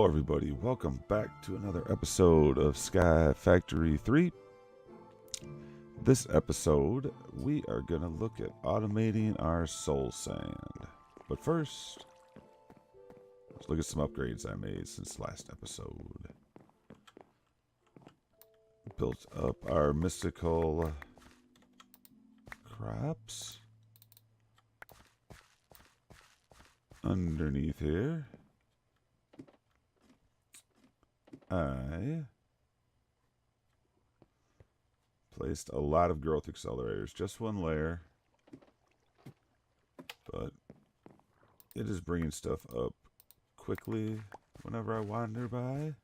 everybody, welcome back to another episode of Skyfactory 3. This episode, we are going to look at automating our Soulsand. But first, let's look at some upgrades I made since last episode. Built up our mystical crops underneath here. I placed a lot of growth accelerators, just one layer, but it is bringing stuff up quickly whenever I wander by.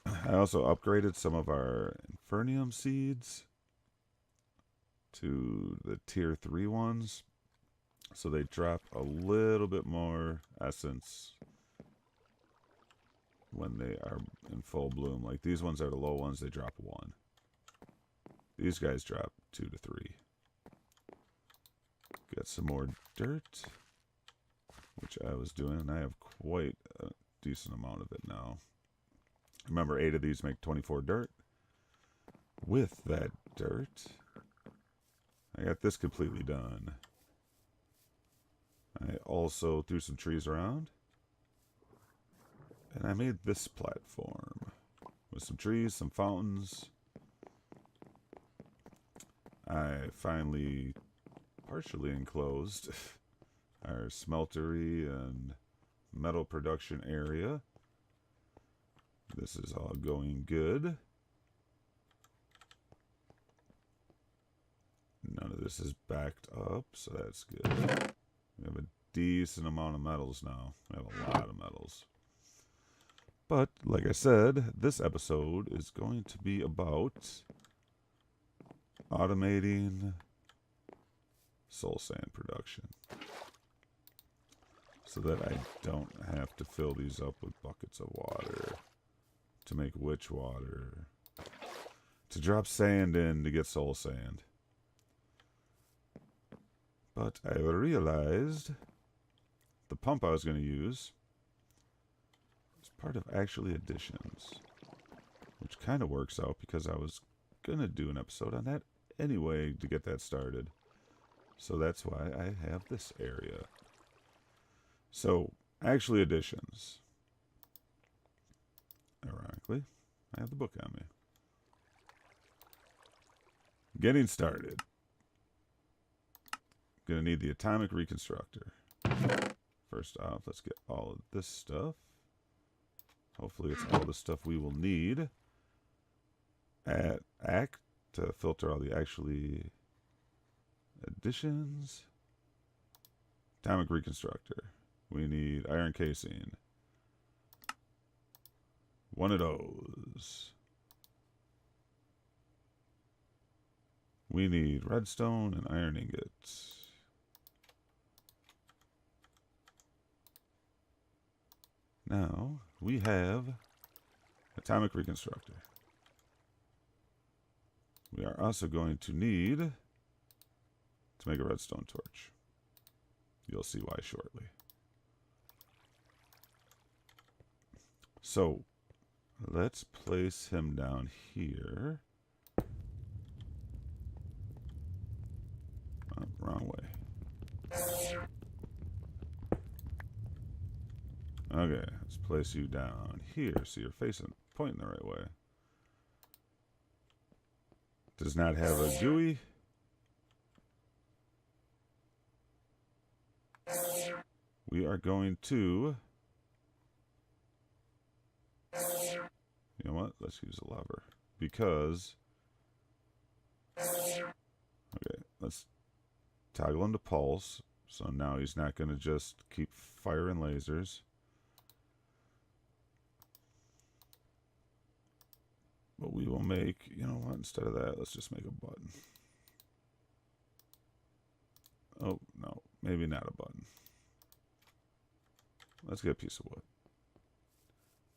I also upgraded some of our Infernium seeds to the tier 3 ones, so they drop a little bit more essence when they are in full bloom. Like these ones are the low ones, they drop 1. These guys drop 2 to 3. Got some more dirt, which I was doing, and I have quite a decent amount of it now. Remember, 8 of these make 24 dirt. With that dirt, I got this completely done. I also threw some trees around, and I made this platform with some trees, some fountains. I finally partially enclosed our smeltery and metal production area. This is all going good. None of this is backed up, so that's good. We have a decent amount of metals now. We have a lot of metals. But, like I said, this episode is going to be about automating Soulsand production, so that I don't have to fill these up with buckets of water to make witch water, to drop sand in to get Soulsand. But I realized the pump I was going to use is part of actually additions, which kind of works out because I was going to do an episode on that anyway to get that started. So that's why I have this area. So, actually additions. Ironically, I have the book on me. Getting started. Gonna need the atomic reconstructor. First off, let's get all of this stuff. Hopefully it's all the stuff we will need at ACT to filter all the actually additions. Atomic reconstructor. We need iron casing. 1 of those. We need redstone and iron ingots. Now, we have atomic reconstructor. We are also going to need to make a redstone torch. You'll see why shortly. So, let's place him down here. Oh, wrong way. Okay, let's place you down here so you're pointing the right way. Does not have a GUI. We are going to... You know what? Let's use a lever. Because... Okay, let's toggle into pulse. So now he's not going to just keep firing lasers. But we will make, you know what, instead of that, let's just make a button. Oh, no, maybe not a button. Let's get a piece of wood.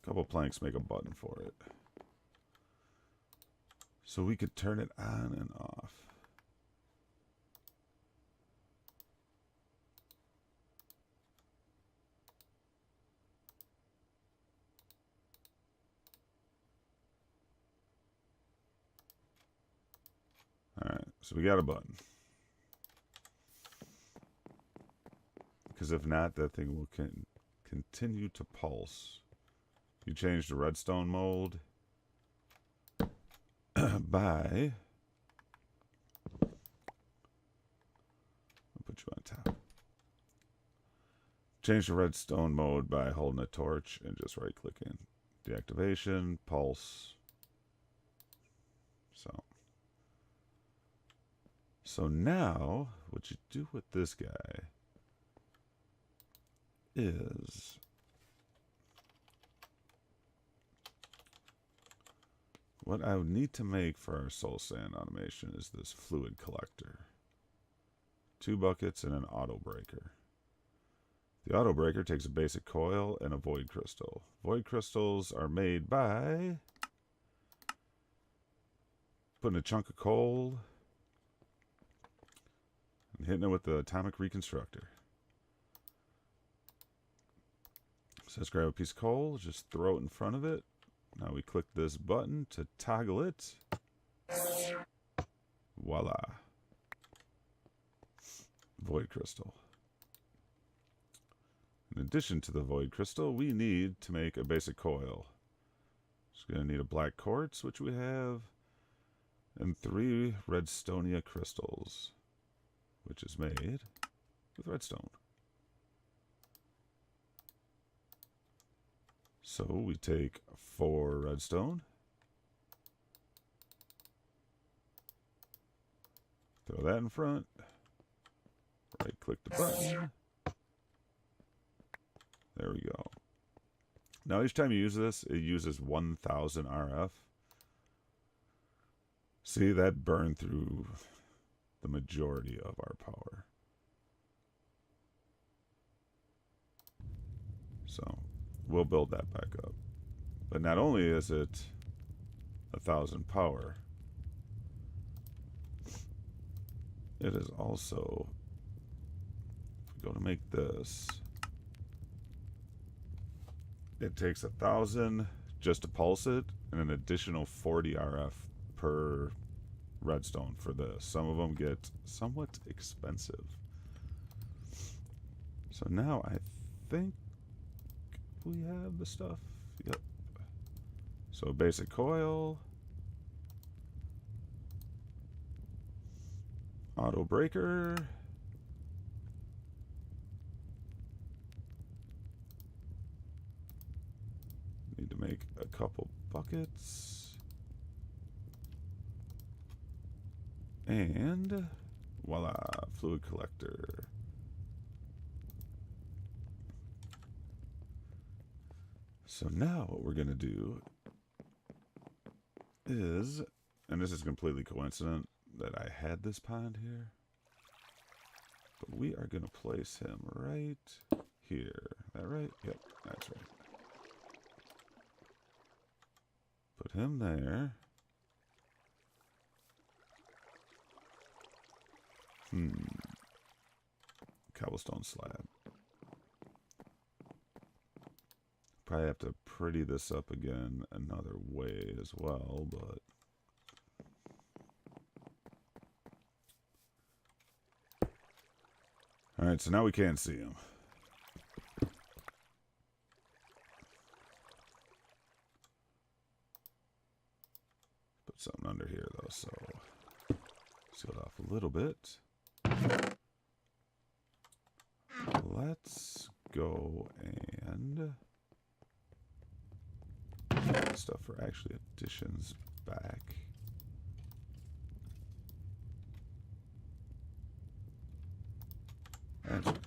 A couple planks make a button for it. So we could turn it on and off. So we got a button. Because if not, that thing will continue to pulse. You change the redstone mode by... I'll put you on top. Change the redstone mode by holding a torch and just right-clicking. Deactivation, pulse. So now, what you do with this guy is what I would need to make for our Soulsand automation is this fluid collector. 2 buckets and an auto breaker. The auto breaker takes a basic coil and a void crystal. Void crystals are made by putting a chunk of coal and hitting it with the atomic reconstructor. So let's grab a piece of coal, just throw it in front of it. Now we click this button to toggle it. Voila. Void crystal. In addition to the void crystal, we need to make a basic coil. Just going to need a black quartz, which we have, and 3 redstonia crystals, which is made with redstone. So we take 4 redstone, throw that in front, right click the button. There we go. Now each time you use this, it uses 1000 RF. See, that burned through the majority of our power. So we'll build that back up. But not only is it 1000 power, it is also, if we go to make this, it takes 1000 just to pulse it, and an additional 40 RF per redstone for this. Some of them get somewhat expensive. So now I think we have the stuff. Yep. So basic coil, auto breaker, need to make a couple buckets, and voila, fluid collector. So now what we're going to do is, and this is completely coincident that I had this pond here, but we are going to place him right here. That right? Yep, that's right. Put him there. Cobblestone slab. Probably have to pretty this up again another way as well, but alright, so now we can't see him. Put something under here though, so seal it off a little bit. Let's go and stuff for actually additions back. That's okay.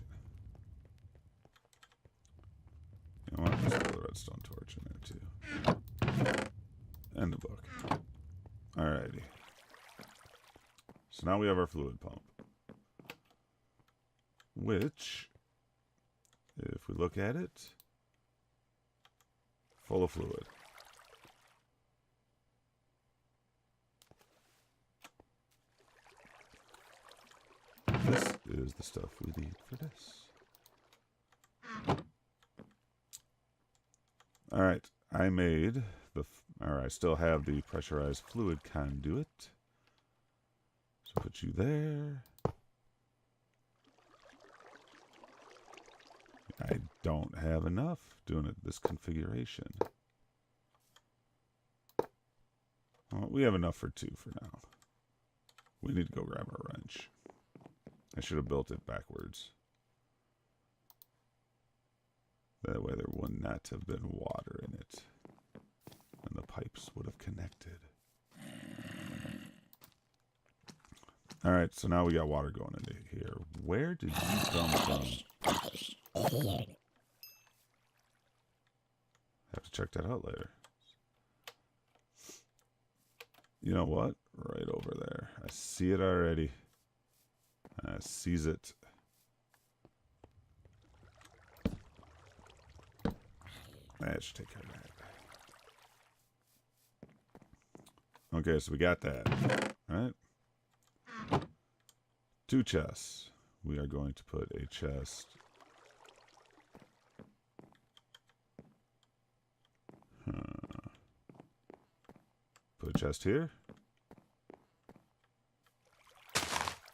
You know what? Let's throw the redstone torch in there too. And the book. Alrighty. So now we have our fluid pump, which, if we look at it, full of fluid. This is the stuff we need for this. Alright, I made the, or I still have the pressurized fluid conduit. So put you there. I don't have enough doing it this configuration. Well, we have enough for 2 for now. We need to go grab our wrench. I should have built it backwards. That way there would not have been water in it. And the pipes would have connected. Alright, so now we got water going into here. Where did you come from? Have to check that out later. You know what? Right over there. I see it already. I sees it. That should take care of that. Okay, so we got that. Alright. 2 chests. We are going to put a chest. Put a chest here.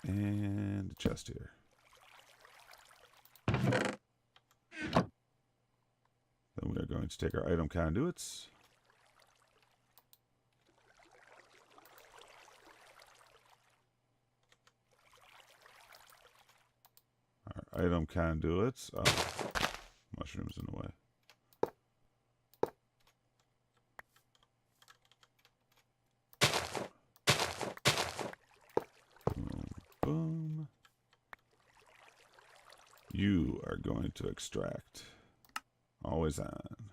And a chest here. Then we are going to take our item conduits. Our item conduits. Oh, mushrooms in the way. Boom. You are going to extract. Always on.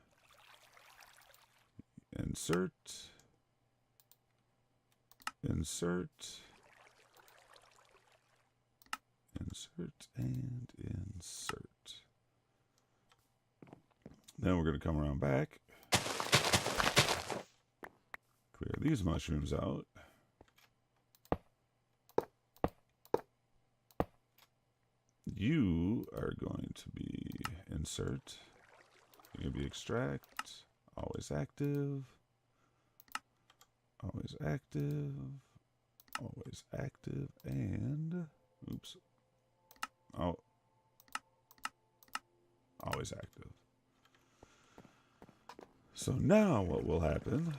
Insert. Insert. Insert and insert. Then we're going to come around back. Clear these mushrooms out. You are going to be insert. You're going to be extract. Always active. Always active. Always active. And, oops. Oh. Always active. So now what will happen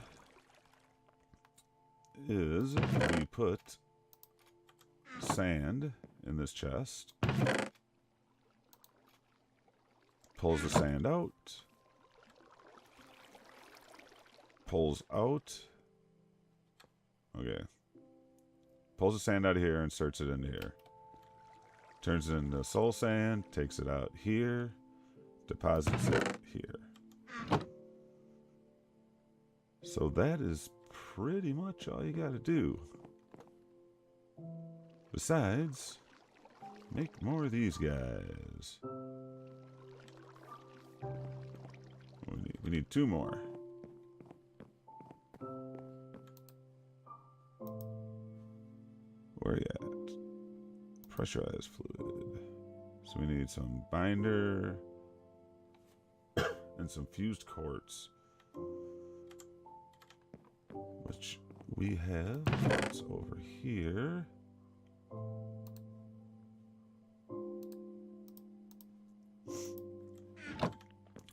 is we put sand in this chest. Pulls the sand out. Pulls out. Okay. Pulls the sand out of here, inserts it into here. Turns it into Soulsand, takes it out here, deposits it here. So that is pretty much all you gotta do. Besides, make more of these guys. We need 2 more. Where are you at? Pressurized fluid. So we need some binder and some fused quartz, which we have. It's over here.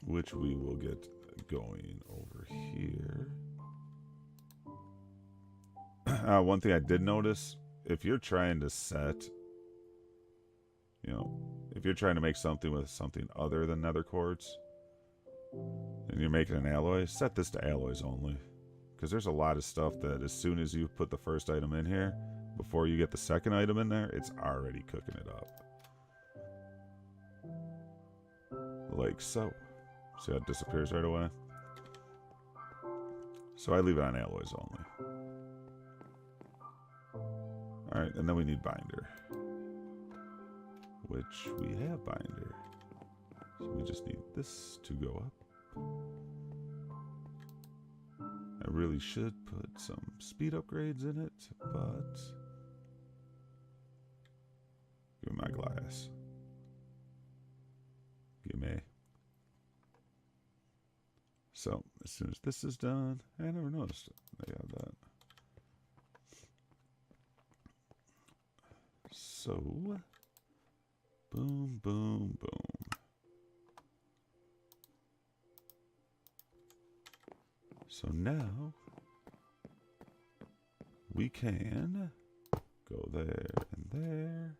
Which we will get going over here. One thing I did notice, if you're trying to set, if you're trying to make something with something other than nether quartz, and you're making an alloy, set this to alloys only. Because there's a lot of stuff that as soon as you put the first item in here, before you get the second item in there, it's already cooking it up. Like so. See how it disappears right away? So I leave it on alloys only. Alright, and then we need binder. Which we have binder. So we just need this to go up. I really should put some speed upgrades in it, but give me my glass. Give me. So, as soon as this is done, I never noticed they have that. So, boom, boom, boom. So now we can go there and there.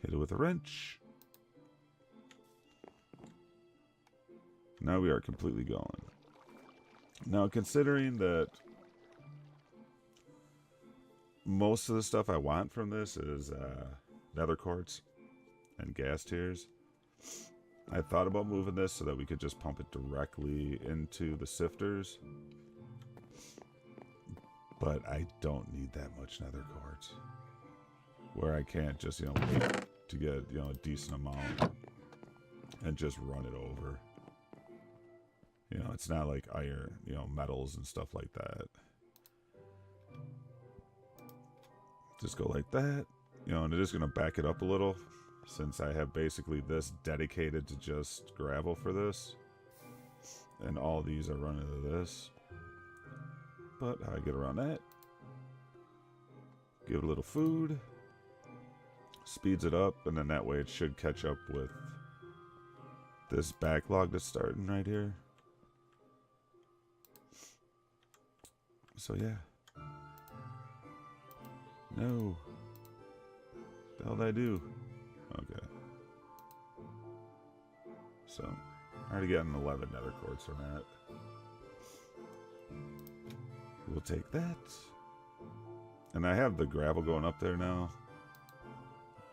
Hit it with a wrench. Now we are completely going. Now, considering that most of the stuff I want from this is nether quartz and gas tiers, I thought about moving this so that we could just pump it directly into the sifters. But I don't need that much nether quartz. Where I can't just, wait to get, a decent amount and just run it over. It's not like iron, metals and stuff like that. Just go like that, and it is going to back it up a little since I have basically this dedicated to just gravel for this. And all these are running to this. But how I get around that? Give it a little food. Speeds it up, and then that way it should catch up with this backlog that's starting right here. So yeah. No. The hell did I do? Okay. So, I already got an 11 nether quartz from that. We'll take that. And I have the gravel going up there now,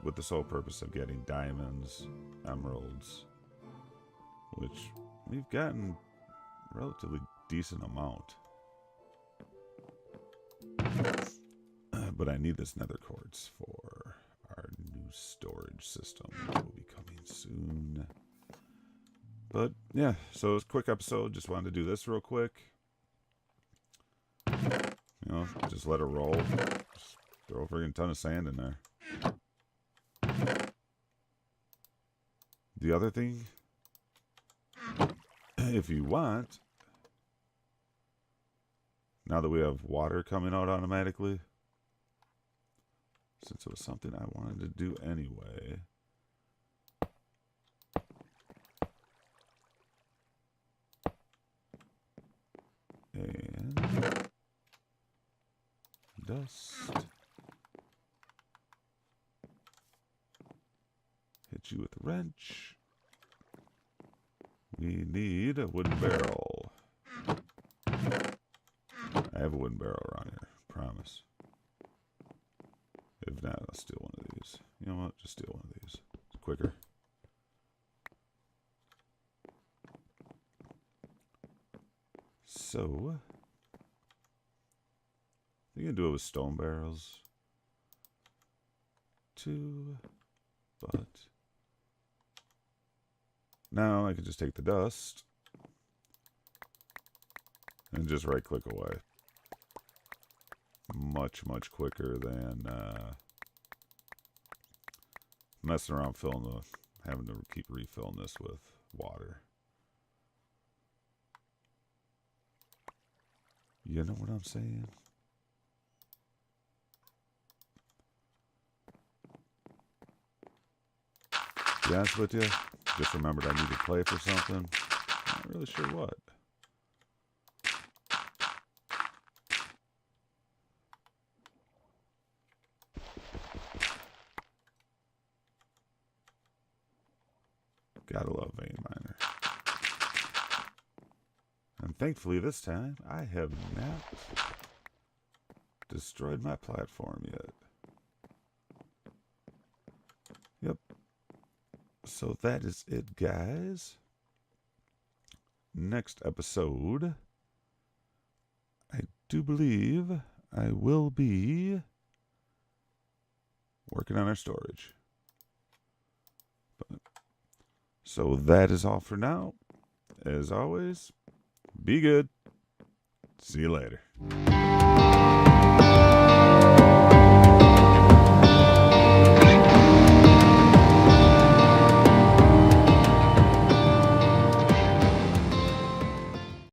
with the sole purpose of getting diamonds, emeralds, which we've gotten a relatively decent amount. But I need this nether quartz for our new storage system that will be coming soon. But yeah, so it was a quick episode. Just wanted to do this real quick. Just let it roll. Just throw a freaking ton of sand in there. The other thing, if you want, now that we have water coming out automatically, since it was something I wanted to do anyway, and dust, hit you with a wrench. We need a wooden barrel. I have a wooden barrel around here, promise. If not, I'll steal one of these. You know what? Just steal one of these. It's quicker. So, you can do it with stone barrels too, but now I can just take the dust and just right click away. Much quicker than messing around having to keep refilling this with water. You know what I'm saying? To be honest with you, just remembered I needed clay for something. Not really sure what. Gotta love vein miner. And thankfully this time, I have not destroyed my platform yet. Yep. So that is it, guys. Next episode, I do believe I will be working on our storage. So that is all for now. As always, be good. See you later.